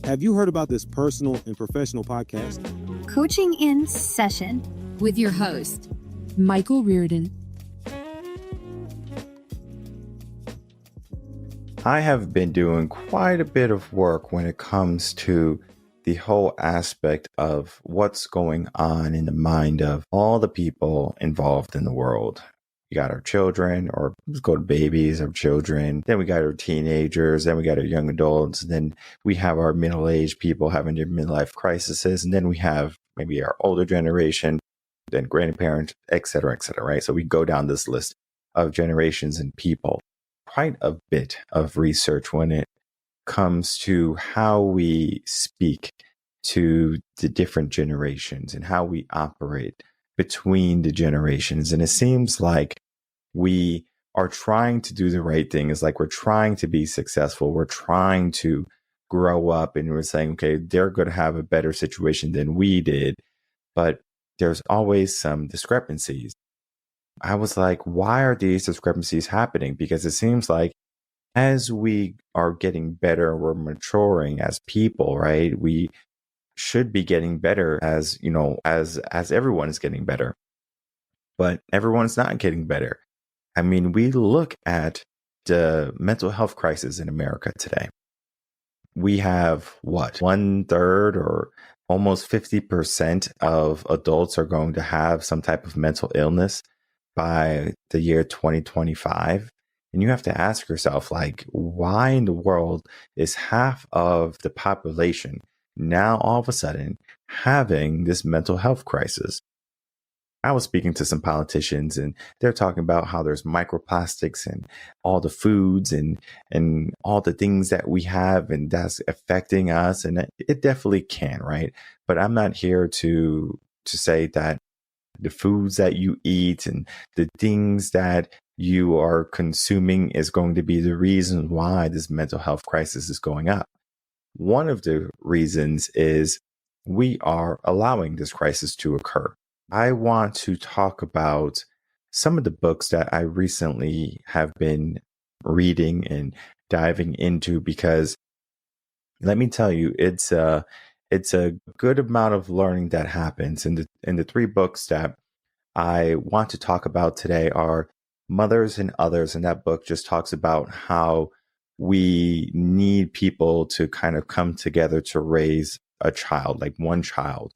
Have you heard about this personal and professional podcast? Coaching in Session with your host, Michael Rearden. I have been doing quite a bit of work when it comes to the whole aspect of what's going on in the mind of all the people involved in the world. We got our children, or let's go to babies, our children. Then we got our teenagers. Then we got our young adults. Then we have our middle-aged people having their midlife crises. And then we have maybe our older generation, then grandparents, et cetera, right? So we go down this list of generations and people. Quite a bit of research when it comes to how we speak to the different generations and how we operate between the generations. And it seems like we are trying to do the right thing. It's like we're trying to be successful. We're trying to grow up, and we're saying, okay, they're going to have a better situation than we did. But there's always some discrepancies. I was like, why are these discrepancies happening? Because it seems like as we are getting better, we're maturing as people, right? We should be getting better as, you know, as everyone is getting better. But everyone's not getting better. I mean, we look at the mental health crisis in America today. We have what, 1/3 or almost 50% of adults are going to have some type of mental illness by the year 2025. And you have to ask yourself, like, why in the world is half of the population now all of a sudden having this mental health crisis? I was speaking to some politicians, and they're talking about how there's microplastics and all the foods and all the things that we have, and that's affecting us. And it definitely can, right? But I'm not here to say that the foods that you eat and the things that you are consuming is going to be the reason why this mental health crisis is going up. One of the reasons is we are allowing this crisis to occur. I want to talk about some of the books that I recently have been reading and diving into, because let me tell you, it's a good amount of learning that happens. And the three books that I want to talk about today are Mothers and Others. And that book just talks about how we need people to kind of come together to raise a child, like one child.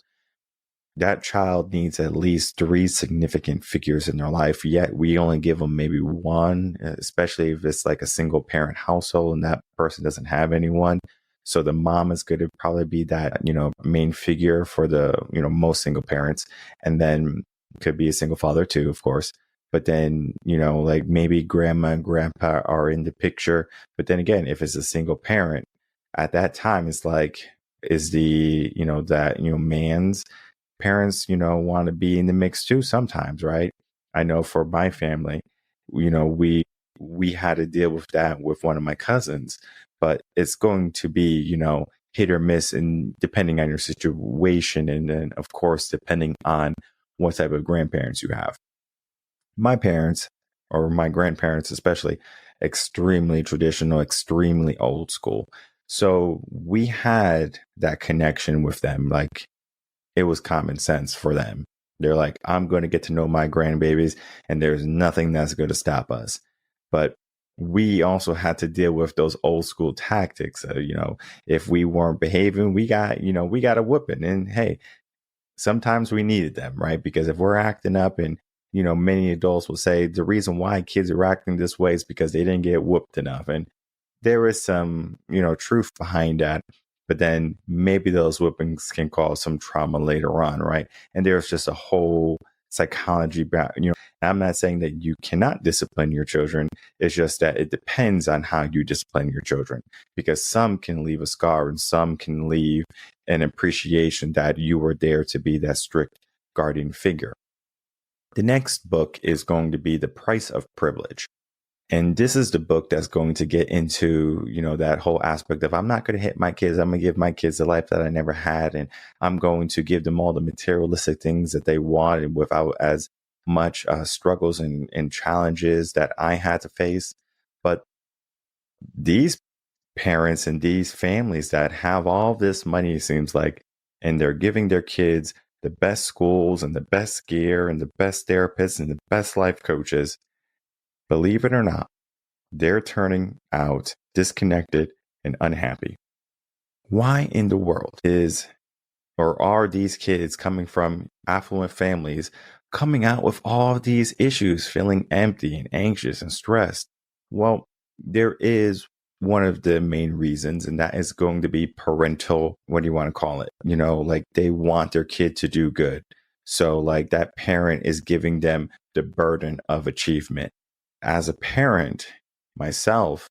That child needs at least 3 significant figures in their life, yet we only give them maybe one, especially if it's like a single parent household and that person doesn't have anyone. So the mom is going to probably be that, you know, main figure for the, you know, most single parents. And then could be a single father too, of course. But then, you know, like maybe grandma and grandpa are in the picture. But then again, if it's a single parent at that time, it's like, is the, you know, that, you know, man's parents, you know, want to be in the mix too sometimes, right? I know for my family, you know, we had to deal with that with one of my cousins, but it's going to be, you know, hit or miss, and depending on your situation, and then of course depending on what type of grandparents you have. My parents, or my grandparents especially, extremely traditional, extremely old school. So we had that connection with them. Like, it was common sense for them. They're like, I'm going to get to know my grandbabies, and there's nothing that's going to stop us. But we also had to deal with those old school tactics. You know, if we weren't behaving, we got a whooping. And hey, sometimes we needed them, right? Because if we're acting up, and, you know, many adults will say the reason why kids are acting this way is because they didn't get whooped enough. And there is some, you know, truth behind that. But then maybe those whippings can cause some trauma later on, right? And there's just a whole psychology about, you know, I'm not saying that you cannot discipline your children. It's just that it depends on how you discipline your children, because some can leave a scar and some can leave an appreciation that you were there to be that strict guardian figure. The next book is going to be The Price of Privilege. And this is the book that's going to get into, you know, that whole aspect of, I'm not going to hit my kids. I'm going to give my kids a life that I never had. And I'm going to give them all the materialistic things that they want, and without as much struggles and challenges that I had to face. But these parents and these families that have all this money, it seems like, and they're giving their kids the best schools and the best gear and the best therapists and the best life coaches, believe it or not, they're turning out disconnected and unhappy. Why in the world are these kids coming from affluent families coming out with all of these issues, feeling empty and anxious and stressed? Well, there is one of the main reasons, and that is going to be parental, what do you want to call it? Like they want their kid to do good. So like that parent is giving them the burden of achievement. As a parent, myself,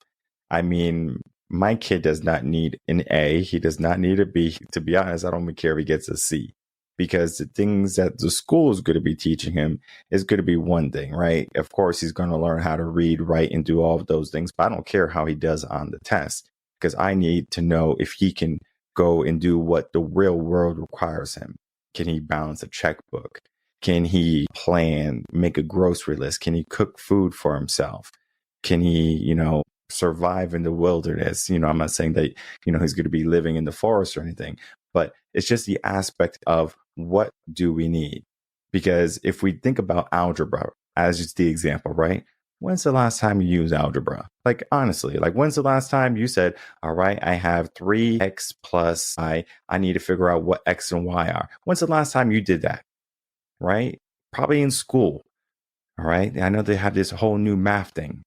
I mean, my kid does not need an A. He does not need a B. To be honest, I don't even care if he gets a C, because the things that the school is going to be teaching him is going to be one thing, right? Of course, he's going to learn how to read, write, and do all of those things. But I don't care how he does on the test, because I need to know if he can go and do what the real world requires him. Can he balance a checkbook? Can he plan, make a grocery list? Can he cook food for himself? Can he, survive in the wilderness? I'm not saying that, he's going to be living in the forest or anything, but it's just the aspect of what do we need? Because if we think about algebra as just the example, right? When's the last time you used algebra? Like, honestly, like when's the last time you said, all right, I have 3x plus I need to figure out what x and y are. When's the last time you did that? Right? Probably in school. All right. I know they have this whole new math thing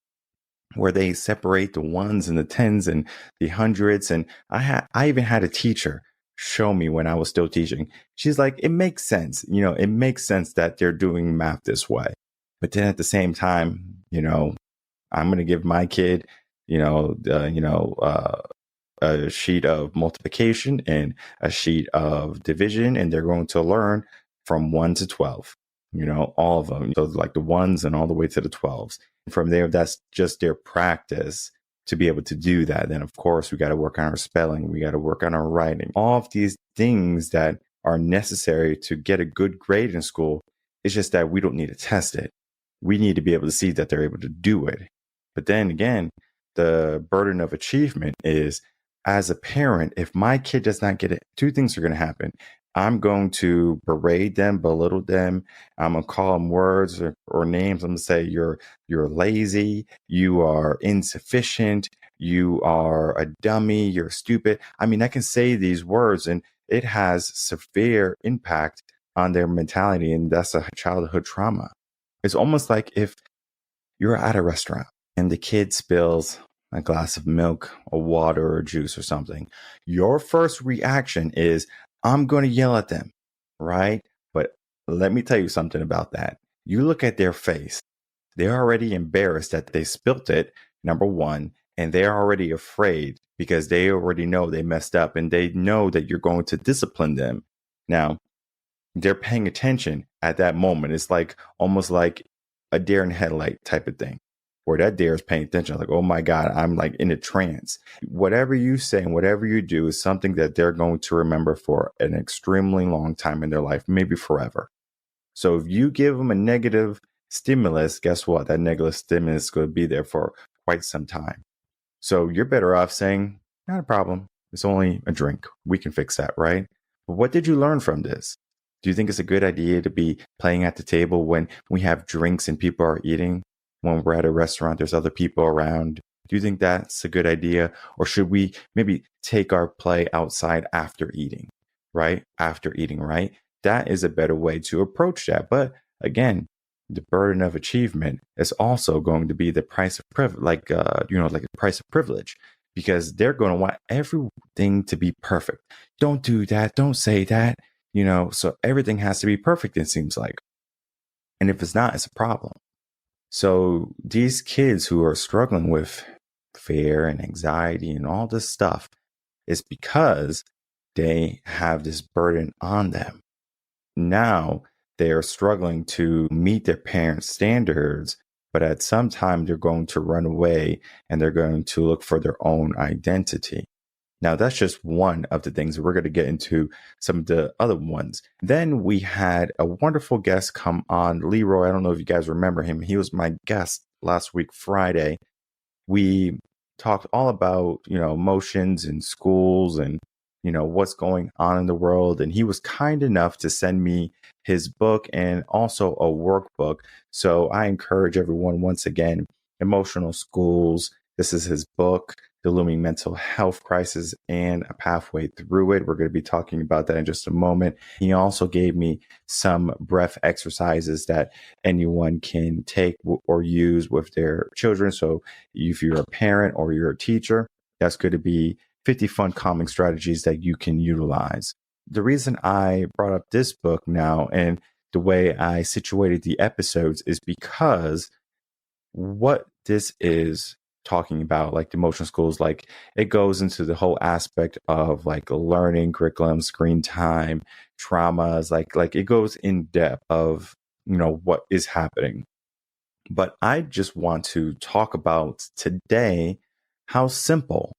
where they separate the ones and the tens and the hundreds. And I even had a teacher show me when I was still teaching. She's like, it makes sense. It makes sense that they're doing math this way. But then at the same time, I'm going to give my kid, a sheet of multiplication and a sheet of division, and they're going to learn from 1 to 12, all of them. So like the ones and all the way to the 12s. From there, that's just their practice to be able to do that. Then, of course, we got to work on our spelling. We got to work on our writing. All of these things that are necessary to get a good grade in school. It's just that we don't need to test it. We need to be able to see that they're able to do it. But then again, the burden of achievement is, as a parent, if my kid does not get it, two things are going to happen. I'm going to berate them, belittle them. I'm going to call them words or names. I'm going to say, you're lazy. You are insufficient. You are a dummy. You're stupid. I mean, I can say these words and it has severe impact on their mentality. And that's a childhood trauma. It's almost like if you're at a restaurant and the kid spills a glass of milk or water or juice or something, your first reaction is, I'm going to yell at them, right? But let me tell you something about that. You look at their face. They're already embarrassed that they spilt it, number one, and they're already afraid because they already know they messed up and they know that you're going to discipline them. Now, they're paying attention at that moment. It's like almost like a deer in headlight type of thing, where that deer is paying attention. Like, oh my God, I'm like in a trance. Whatever you say and whatever you do is something that they're going to remember for an extremely long time in their life, maybe forever. So if you give them a negative stimulus, guess what? That negative stimulus is going to be there for quite some time. So you're better off saying, not a problem. It's only a drink. We can fix that, right? But what did you learn from this? Do you think it's a good idea to be playing at the table when we have drinks and people are eating? When we're at a restaurant, there's other people around. Do you think that's a good idea? Or should we maybe take our play outside after eating, right? After eating, right? That is a better way to approach that. But again, the burden of achievement is also going to be the price of privilege, like the price of privilege, because they're going to want everything to be perfect. Don't do that. Don't say that. So everything has to be perfect, it seems like. And if it's not, it's a problem. So these kids who are struggling with fear and anxiety and all this stuff is because they have this burden on them. Now they are struggling to meet their parents' standards, but at some time they're going to run away and they're going to look for their own identity. Now, that's just one of the things. We're going to get into some of the other ones. Then we had a wonderful guest come on, Leroy. I don't know if you guys remember him. He was my guest last week, Friday. We talked all about, emotions in schools and, what's going on in the world. And he was kind enough to send me his book and also a workbook. So I encourage everyone, once again, Emotional Schools. This is his book, The Looming Mental Health Crisis and a Pathway Through It. We're going to be talking about that in just a moment. He also gave me some breath exercises that anyone can take or use with their children. So if you're a parent or you're a teacher, that's going to be 50 fun calming strategies that you can utilize. The reason I brought up this book now and the way I situated the episodes is because what this is talking about, like the emotional schools, like it goes into the whole aspect of like learning curriculum, screen time, traumas, like it goes in depth of, what is happening. But I just want to talk about today how simple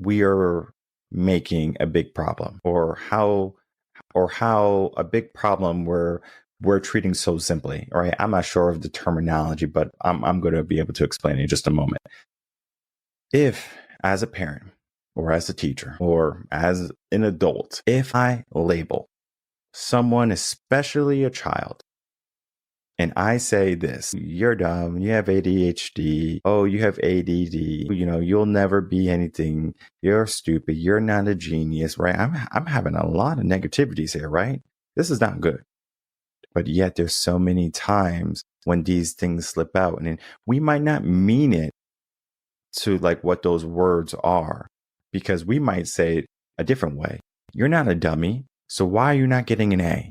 we are making a big problem, or how a big problem we're treating so simply. All right. I'm not sure of the terminology, but I'm going to be able to explain it in just a moment. If, as a parent or as a teacher or as an adult, if I label someone, especially a child, and I say this, you're dumb, you have ADHD, oh, you have ADD, you'll never be anything, you're stupid, you're not a genius, right? I'm having a lot of negativities here, right? This is not good. But yet there's so many times when these things slip out, and we might not mean it to like what those words are, because we might say it a different way. You're not a dummy, so why are you not getting an A?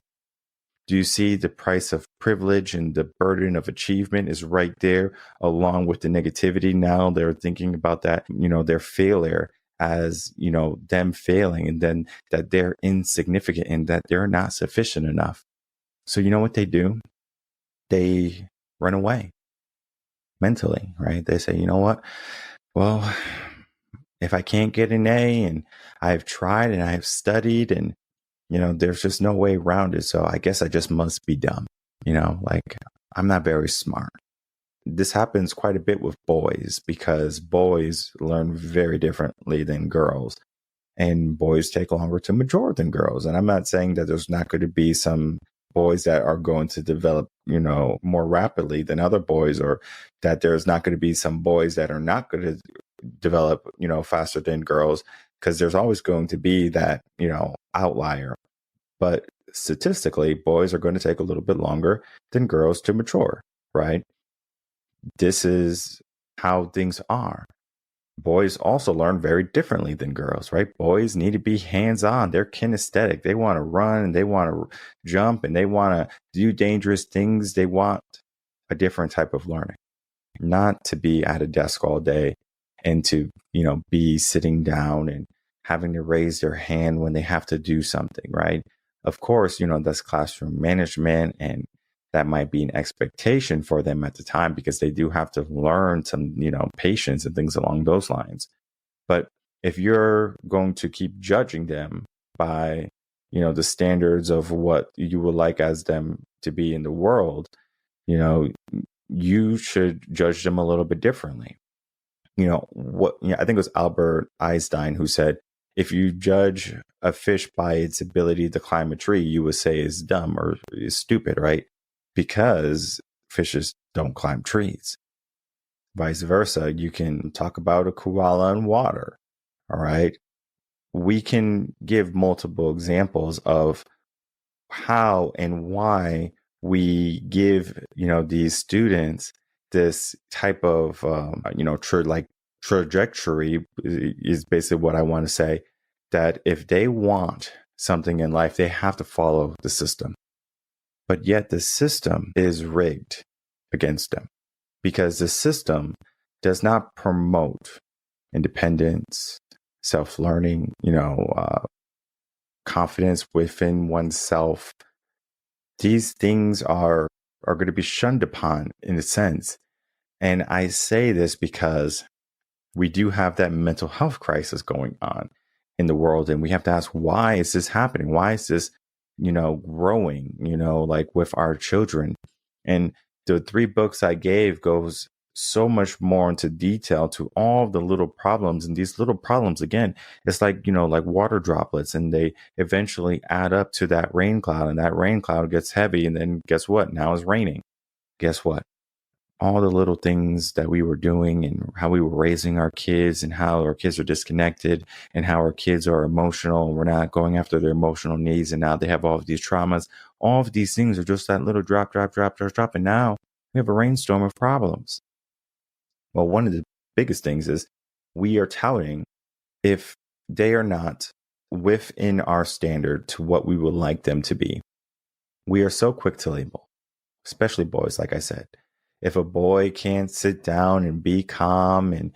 Do you see the price of privilege and the burden of achievement is right there along with the negativity? Now they're thinking about that, their failure as, them failing, and then that they're insignificant and that they're not sufficient enough. So you know what they do? They run away mentally, right? They say, you know what? Well, if I can't get an A and I've tried and I've studied and there's just no way around it. So I guess I just must be dumb. Like I'm not very smart. This happens quite a bit with boys because boys learn very differently than girls, and boys take longer to mature than girls. And I'm not saying that there's not going to be some boys that are going to develop, more rapidly than other boys, or that there's not going to be some boys that are not going to develop, faster than girls, because there's always going to be that, outlier. But statistically, boys are going to take a little bit longer than girls to mature, right? This is how things are. Boys also learn very differently than girls, right? Boys need to be hands-on. They're kinesthetic. They want to run and they want to jump and they want to do dangerous things. They want a different type of learning, not to be at a desk all day and to, be sitting down and having to raise their hand when they have to do something, right? Of course, that's classroom management, and that might be an expectation for them at the time because they do have to learn some, patience and things along those lines. But if you're going to keep judging them by, the standards of what you would like as them to be in the world, you should judge them a little bit differently. I think it was Albert Einstein who said, if you judge a fish by its ability to climb a tree, you would say it's dumb or is stupid, right? Because fishes don't climb trees. Vice versa, you can talk about a koala in water, all right? We can give multiple examples of how and why we give, these students this type of, trajectory is basically what I want to say, that if they want something in life, they have to follow the system. But yet the system is rigged against them because the system does not promote independence, self-learning, confidence within oneself. These things are going to be shunned upon in a sense. And I say this because we do have that mental health crisis going on in the world. And we have to ask, why is this happening? Why is this, growing, like with our children? And the 3 books I gave goes so much more into detail to all the little problems. And these little problems, again, it's like, like water droplets, and they eventually add up to that rain cloud, and that rain cloud gets heavy. And then guess what? Now it's raining. Guess what? All the little things that we were doing and how we were raising our kids and how our kids are disconnected and how our kids are emotional and we're not going after their emotional needs. And now they have all of these traumas. All of these things are just that little drop, drop, drop, drop, drop. And now we have a rainstorm of problems. Well, one of the biggest things is we are touting if they are not within our standard to what we would like them to be. We are so quick to label, especially boys, like I said. If a boy can't sit down and be calm and,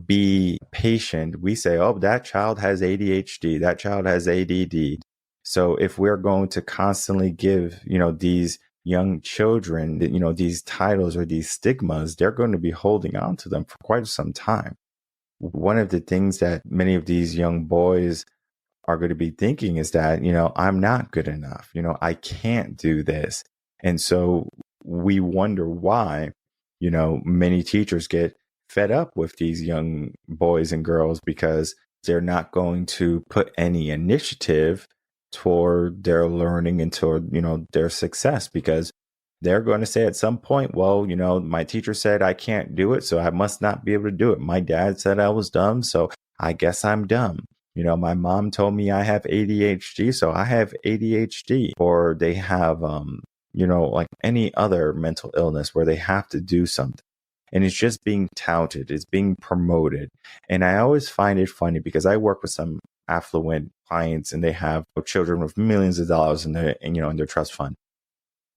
be patient, we say, oh, that child has ADHD, that child has ADD. So if we're going to constantly give, these young children, these titles or these stigmas, they're going to be holding on to them for quite some time. One of the things that many of these young boys are going to be thinking is that, I'm not good enough. I can't do this. And so we wonder why, many teachers get fed up with these young boys and girls because they're not going to put any initiative toward their learning and toward, their success, because they're going to say at some point, well, my teacher said I can't do it, so I must not be able to do it. My dad said I was dumb, so I guess I'm dumb. My mom told me I have ADHD, so I have ADHD. Or they have, like any other mental illness where they have to do something. And it's just being touted, it's being promoted. And I always find it funny because I work with some affluent clients and they have children with millions of dollars in their, in their trust fund.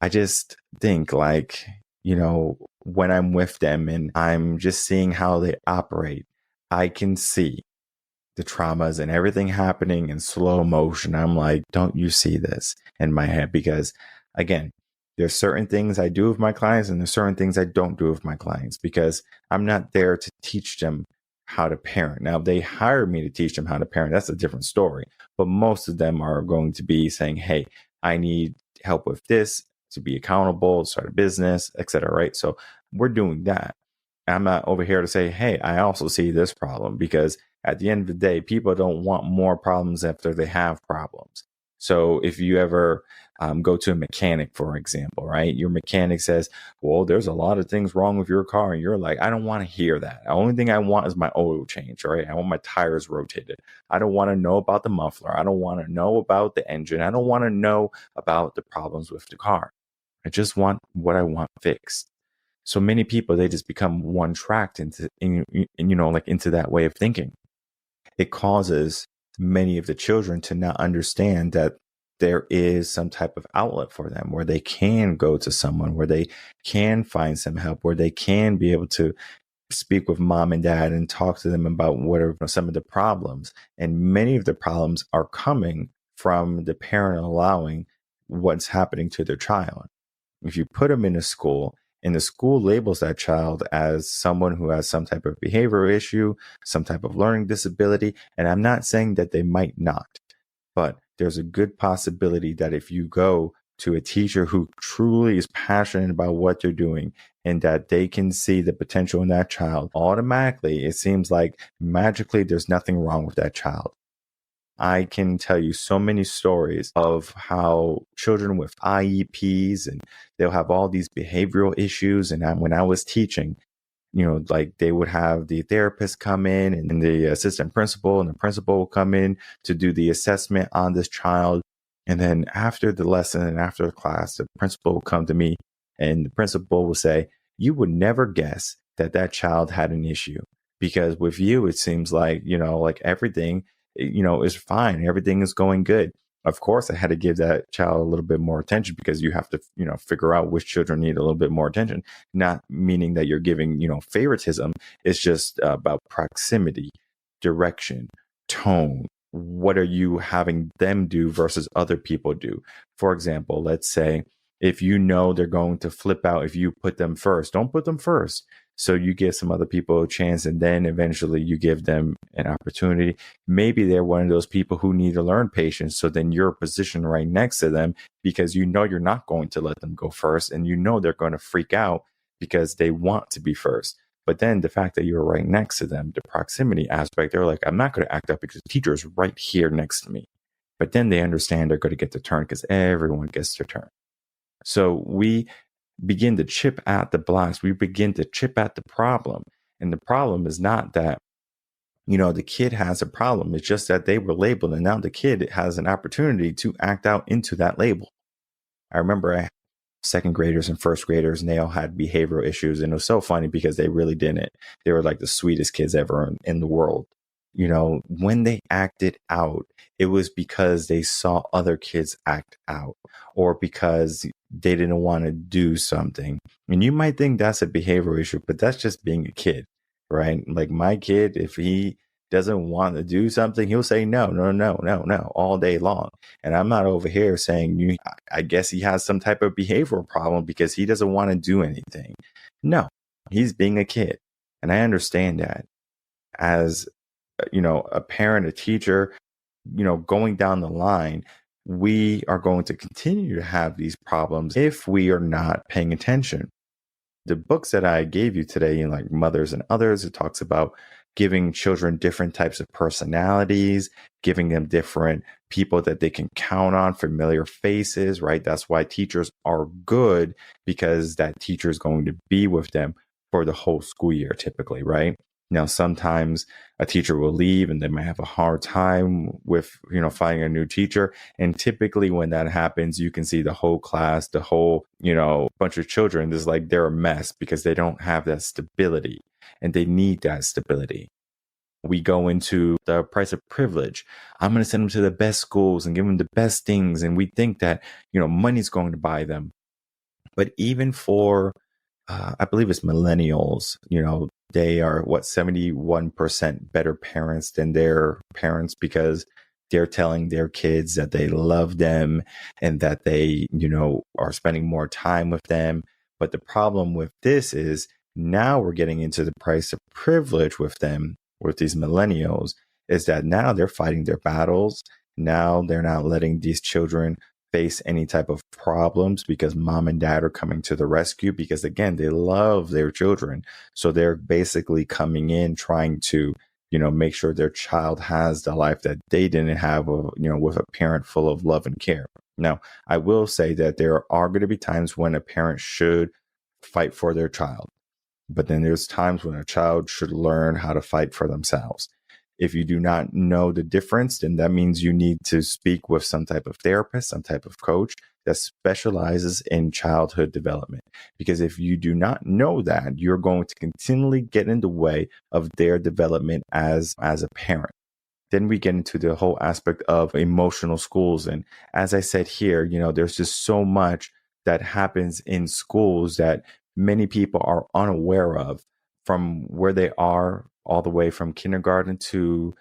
I just think when I'm with them and I'm just seeing how they operate, I can see the traumas and everything happening in slow motion. I'm like, don't you see this in my head? Because again, there's certain things I do with my clients and there's certain things I don't do with my clients because I'm not there to teach them how to parent. Now, if they hire me to teach them how to parent, that's a different story. But most of them are going to be saying, hey, I need help with this to be accountable, start a business, etc. Right? So we're doing that. I'm not over here to say, hey, I also see this problem, because at the end of the day, people don't want more problems after they have problems. So if you ever go to a mechanic, for example, right? Your mechanic says, well, there's a lot of things wrong with your car. And you're like, I don't want to hear that. The only thing I want is my oil change, right? I want my tires rotated. I don't want to know about the muffler. I don't want to know about the engine. I don't want to know about the problems with the car. I just want what I want fixed. So many people, they just become one tracked into that way of thinking. It causes many of the children to not understand that there is some type of outlet for them where they can go to someone, where they can find some help, where they can be able to speak with mom and dad and talk to them about what are some of the problems. And many of the problems are coming from the parent allowing what's happening to their child. If you put them in a school and the school labels that child as someone who has some type of behavioral issue, some type of learning disability, and I'm not saying that they might not, but there's a good possibility that if you go to a teacher who truly is passionate about what they're doing and that they can see the potential in that child, automatically, it seems like magically there's nothing wrong with that child. I can tell you so many stories of how children with IEPs and they'll have all these behavioral issues. And when I was teaching, they would have the therapist come in and the assistant principal and the principal will come in to do the assessment on this child. And then after the lesson and after the class, the principal will come to me and the principal will say, you would never guess that child had an issue, because with you, it seems like, everything is fine. Everything is going good. Of course, I had to give that child a little bit more attention because you have to, figure out which children need a little bit more attention, not meaning that you're giving, favoritism. It's just about proximity, direction, tone. What are you having them do versus other people do? For example, let's say if they're going to flip out if you put them first, don't put them first. So you give some other people a chance and then eventually you give them an opportunity. Maybe they're one of those people who need to learn patience. So then you're positioned right next to them because you're not going to let them go first and they're going to freak out because they want to be first. But then the fact that you're right next to them, the proximity aspect, they're like, I'm not going to act up because the teacher is right here next to me. But then they understand they're going to get their turn because everyone gets their turn. So we begin to chip at the blocks. We begin to chip at the problem. And the problem is not that, the kid has a problem. It's just that they were labeled, and now the kid has an opportunity to act out into that label. I remember second graders and first graders, and they all had behavioral issues. And it was so funny because they really didn't. They were like the sweetest kids ever in the world. When they acted out, it was because they saw other kids act out or because they didn't want to do something. And you might think that's a behavioral issue, but that's just being a kid, right? Like my kid, if he doesn't want to do something, he'll say no, no, no, no, no, all day long. And I'm not over here saying, I guess he has some type of behavioral problem because he doesn't want to do anything. No, he's being a kid. And I understand that as, a parent, a teacher, going down the line, we are going to continue to have these problems if we are not paying attention. The books that I gave you today, like Mothers and Others, it talks about giving children different types of personalities, giving them different people that they can count on, familiar faces, right? That's why teachers are good, because that teacher is going to be with them for the whole school year, typically, right? Now, sometimes a teacher will leave and they might have a hard time with, finding a new teacher. And typically when that happens, you can see the whole class, the whole, bunch of children, is like they're a mess because they don't have that stability and they need that stability. We go into the price of privilege. I'm going to send them to the best schools and give them the best things. And we think that, money's going to buy them. But even for, I believe it's millennials, they are 71% better parents than their parents because they're telling their kids that they love them and that they, are spending more time with them. But the problem with this is now we're getting into the price of privilege with them, with these millennials, is that now they're fighting their battles. Now they're not letting these children face any type of problems because mom and dad are coming to the rescue, because again, they love their children. So they're basically coming in trying to, make sure their child has the life that they didn't have, with a parent full of love and care. Now, I will say that there are going to be times when a parent should fight for their child, but then there's times when a child should learn how to fight for themselves. If you do not know the difference, then that means you need to speak with some type of therapist, some type of coach that specializes in childhood development. Because if you do not know that, you're going to continually get in the way of their development as a parent. Then we get into the whole aspect of emotional schools. And as I said here, there's just so much that happens in schools that many people are unaware of, from where they are all the way from kindergarten to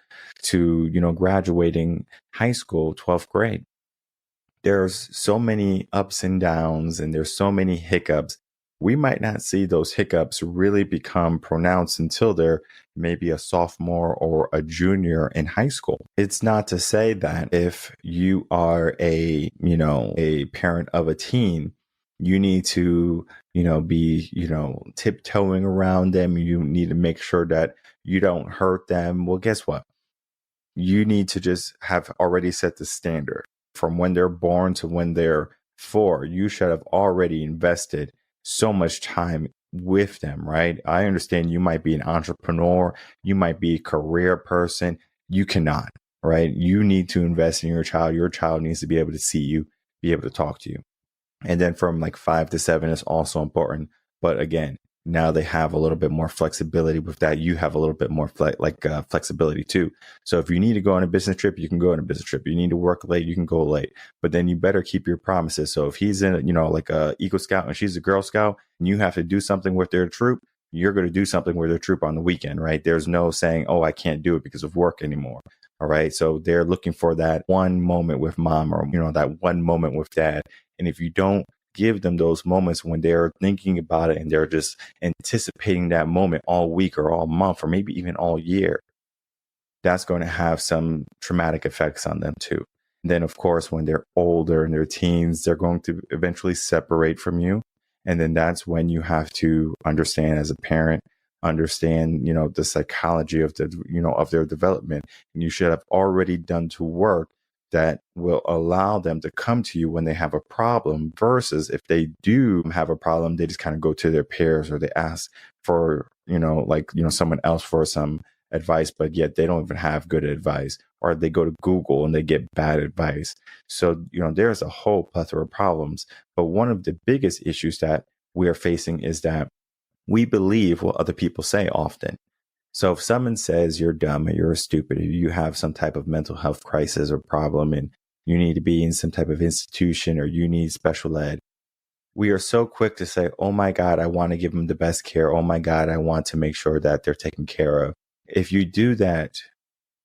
graduating high school, 12th grade. There's so many ups and downs and there's so many hiccups. We might not see those hiccups really become pronounced until they're maybe a sophomore or a junior in high school. It's not to say that if you are a parent of a teen, you need to, be, tiptoeing around them. You need to make sure that you don't hurt them. Well, guess what? You need to just have already set the standard from when they're born to when they're 4. You should have already invested so much time with them, right? I understand you might be an entrepreneur, you might be a career person. You cannot, right? You need to invest in your child. Your child needs to be able to see you, be able to talk to you. And then from like 5 to 7 is also important. But again, now they have a little bit more flexibility with that. You have a little bit more flexibility too. So if you need to go on a business trip, you can go on a business trip. You need to work late, you can go late. But then you better keep your promises. So if he's in, like a Eagle Scout and she's a Girl Scout, and you have to do something with their troop, you're going to do something with their troop on the weekend, right? There's no saying, oh, I can't do it because of work anymore. All right. So they're looking for that one moment with mom, or, that one moment with dad. And if you don't give them those moments when they're thinking about it and they're just anticipating that moment all week or all month or maybe even all year, that's going to have some traumatic effects on them too. And then, of course, when they're older and they're teens, they're going to eventually separate from you. And then that's when you have to understand as a parent, understand, the psychology of of their development. And you should have already done to work that will allow them to come to you when they have a problem, versus if they do have a problem, they just kind of go to their peers or they ask for, someone else for some advice, but yet they don't even have good advice, or they go to Google and they get bad advice. So, there's a whole plethora of problems. But one of the biggest issues that we are facing is that we believe what other people say often. So if someone says you're dumb or you're stupid, or you have some type of mental health crisis or problem and you need to be in some type of institution or you need special ed, we are so quick to say, oh my God, I want to give them the best care. Oh my God, I want to make sure that they're taken care of. If you do that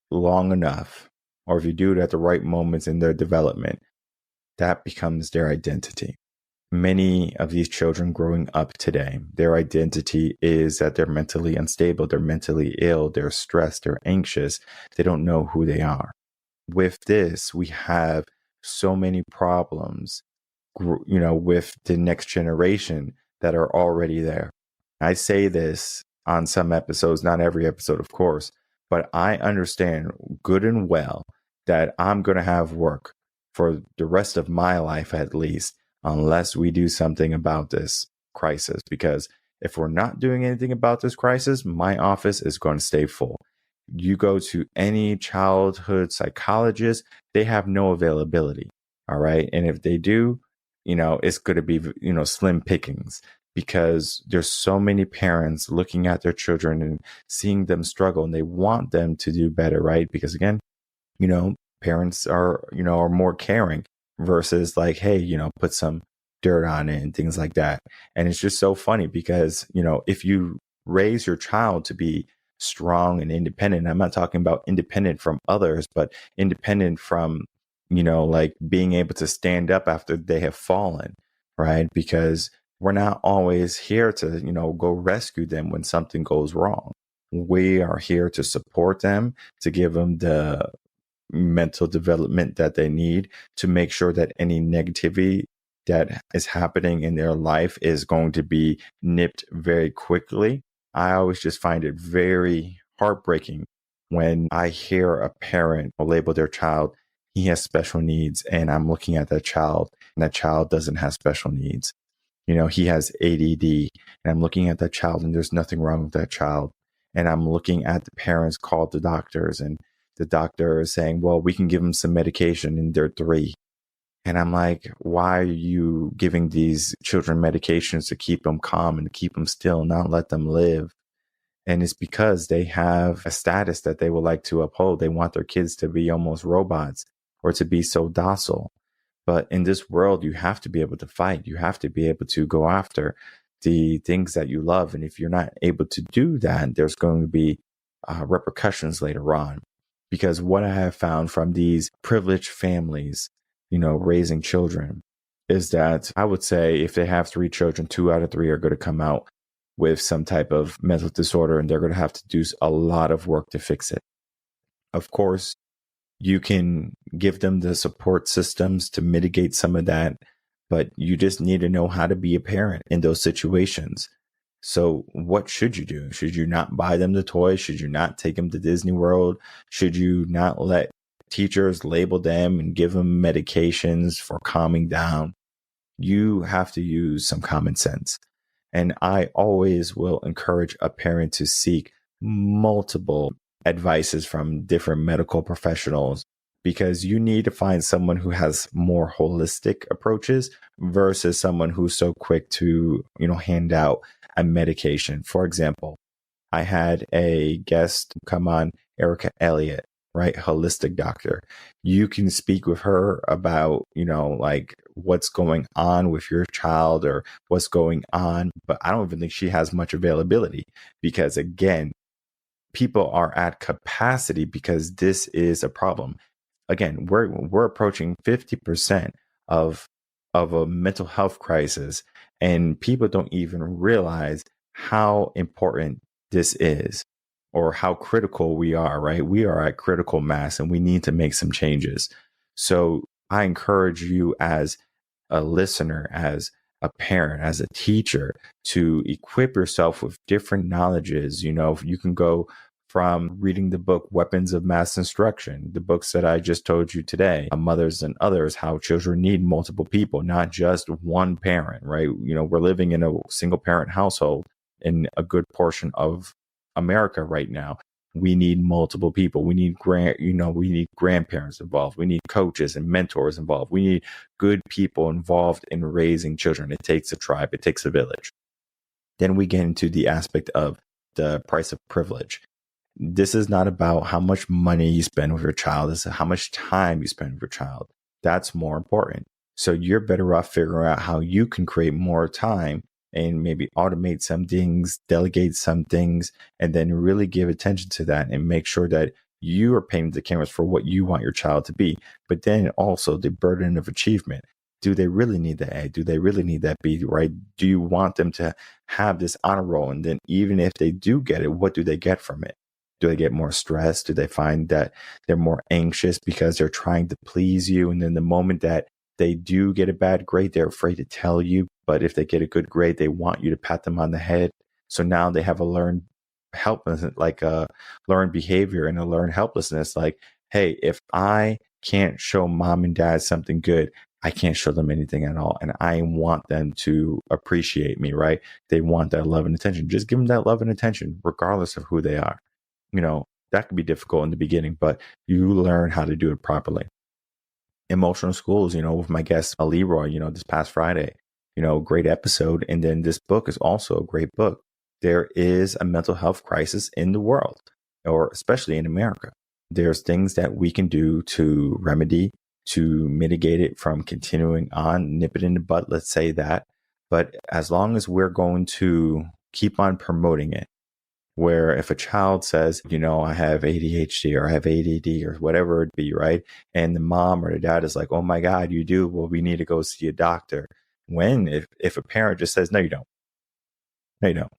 long enough, or if you do it at the right moments in their development, that becomes their identity. Many of these children growing up today, their identity is that they're mentally unstable, they're mentally ill, they're stressed, they're anxious, they don't know who they are. With this, we have so many problems, with the next generation that are already there. I say this on some episodes, not every episode, of course, but I understand good and well that I'm going to have work for the rest of my life, at least, unless we do something about this crisis. Because if we're not doing anything about this crisis, my office is going to stay full. You go to any childhood psychologist, they have no availability. All right. And if they do, it's going to be, slim pickings, because there's so many parents looking at their children and seeing them struggle, and they want them to do better. Right. Because again, parents are more caring versus like, hey, put some dirt on it and things like that. And it's just so funny because, if you raise your child to be strong and independent, I'm not talking about independent from others, but independent from, like being able to stand up after they have fallen, right? Because we're not always here to, go rescue them when something goes wrong. We are here to support them, to give them the mental development that they need, to make sure that any negativity that is happening in their life is going to be nipped very quickly. I always just find it very heartbreaking when I hear a parent label their child, he has special needs, and I'm looking at that child and that child doesn't have special needs. He has ADD, and I'm looking at that child and there's nothing wrong with that child. And I'm looking at the parents called the doctors, and the doctor is saying, well, we can give them some medication and they're 3. And I'm like, why are you giving these children medications to keep them calm and to keep them still, not let them live? And it's because they have a status that they would like to uphold. They want their kids to be almost robots or to be so docile. But in this world, you have to be able to fight. You have to be able to go after the things that you love. And if you're not able to do that, there's going to be repercussions later on. Because what I have found from these privileged families, raising children, is that I would say if they have 3 children, 2 out of 3 are going to come out with some type of mental disorder, and they're going to have to do a lot of work to fix it. Of course, you can give them the support systems to mitigate some of that, but you just need to know how to be a parent in those situations. So what should you do? Should you not buy them the toys? Should you not take them to Disney World? Should you not let teachers label them and give them medications for calming down? You have to use some common sense. And I always will encourage a parent to seek multiple advices from different medical professionals, because you need to find someone who has more holistic approaches versus someone who's so quick to, hand out a medication. For example, I had a guest come on, Erica Elliott, right? Holistic doctor. You can speak with her about, like what's going on with your child or what's going on. But I don't even think she has much availability, because again, people are at capacity because this is a problem. Again, we're approaching 50% of a mental health crisis, and people don't even realize how important this is or how critical we are, right? We are at critical mass and we need to make some changes. So I encourage you as a listener, as a parent, as a teacher, to equip yourself with different knowledges. You can go from reading the book Weapons of Mass Instruction, the books that I just told you today, Mothers and Others, how children need multiple people, not just one parent, right? We're living in a single parent household in a good portion of America right now. We need multiple people. We need we need grandparents involved. We need coaches and mentors involved. We need good people involved in raising children. It takes a tribe. It takes a village. Then we get into the aspect of the price of privilege. This is not about how much money you spend with your child. This is how much time you spend with your child. That's more important. So you're better off figuring out how you can create more time and maybe automate some things, delegate some things, and then really give attention to that and make sure that you are painting the canvas for what you want your child to be. But then also the burden of achievement. Do they really need that A? Do they really need that B, right? Do you want them to have this honor roll? And then even if they do get it, what do they get from it? Do they get more stress? Do they find that they're more anxious because they're trying to please you? And then the moment that they do get a bad grade, they're afraid to tell you. But if they get a good grade, they want you to pat them on the head. So now they have a learned helplessness, like a learned behavior and a learned helplessness. Like, hey, if I can't show mom and dad something good, I can't show them anything at all. And I want them to appreciate me, right? They want that love and attention. Just give them that love and attention, regardless of who they are. That can be difficult in the beginning, but you learn how to do it properly. Emotional schools, with my guest, Leroy, this past Friday, great episode. And then this book is also a great book. There is a mental health crisis in the world, or especially in America. There's things that we can do to remedy, to mitigate it from continuing on, nip it in the bud, let's say that. But as long as we're going to keep on promoting it, where if a child says, I have ADHD or I have ADD or whatever it be, right? And the mom or the dad is like, oh my God, you do? Well, we need to go see a doctor. If a parent just says, no, you don't. No, you don't.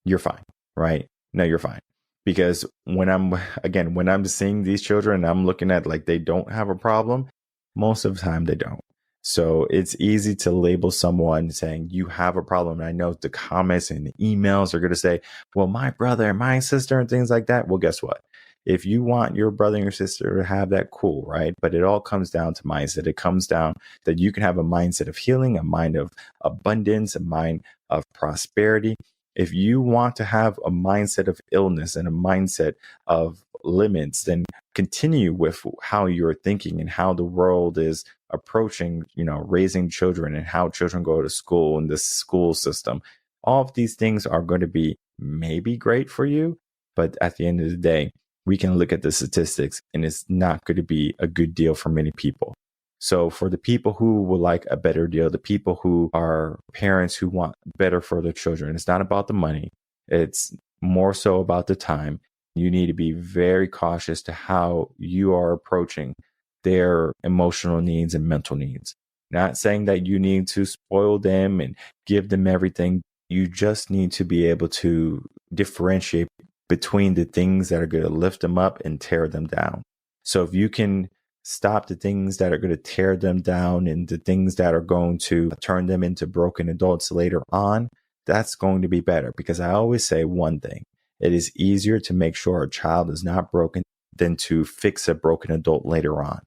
You're fine, right? No, you're fine. Because when I'm seeing these children and I'm looking at like they don't have a problem, most of the time they don't. So it's easy to label someone saying you have a problem. And I know the comments and the emails are going to say, well, my brother and my sister and things like that. Well, guess what? If you want your brother and your sister to have that, cool, right? But it all comes down to mindset. It comes down that you can have a mindset of healing, a mind of abundance, a mind of prosperity. If you want to have a mindset of illness and a mindset of limits, then continue with how you're thinking and how the world is approaching, raising children and how children go to school and the school system. All of these things are going to be maybe great for you, but at the end of the day, we can look at the statistics and it's not going to be a good deal for many people. So for the people who would like a better deal, the people who are parents who want better for their children, it's not about the money. It's more so about the time. You need to be very cautious to how you are approaching their emotional needs and mental needs. Not saying that you need to spoil them and give them everything. You just need to be able to differentiate between the things that are going to lift them up and tear them down. So if you can stop the things that are going to tear them down and the things that are going to turn them into broken adults later on, that's going to be better. Because I always say one thing, it is easier to make sure a child is not broken than to fix a broken adult later on.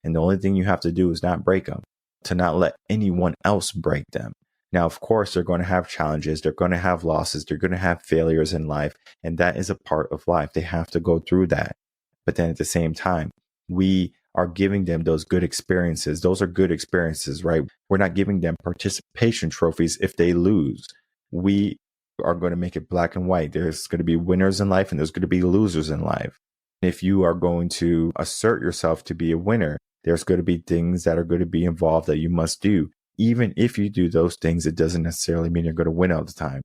And the only thing you have to do is not break them, to not let anyone else break them. Now, of course, they're going to have challenges. They're going to have losses. They're going to have failures in life. And that is a part of life. They have to go through that. But then at the same time, we are giving them those good experiences. Those are good experiences, right? We're not giving them participation trophies if they lose. We are going to make it black and white. There's going to be winners in life and there's going to be losers in life. If you are going to assert yourself to be a winner, there's going to be things that are going to be involved that you must do. Even if you do those things, it doesn't necessarily mean you're going to win all the time.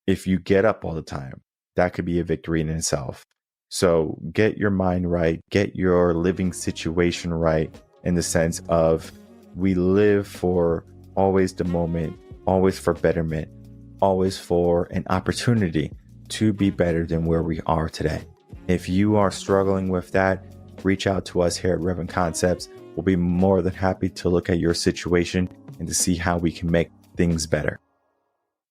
If you get up all the time, that could be a victory in itself. So get your mind right, get your living situation right, in the sense of we live for always the moment, always for betterment, always for an opportunity to be better than where we are today. If you are struggling with that, reach out to us here at Reven Concepts. We'll be more than happy to look at your situation and to see how we can make things better.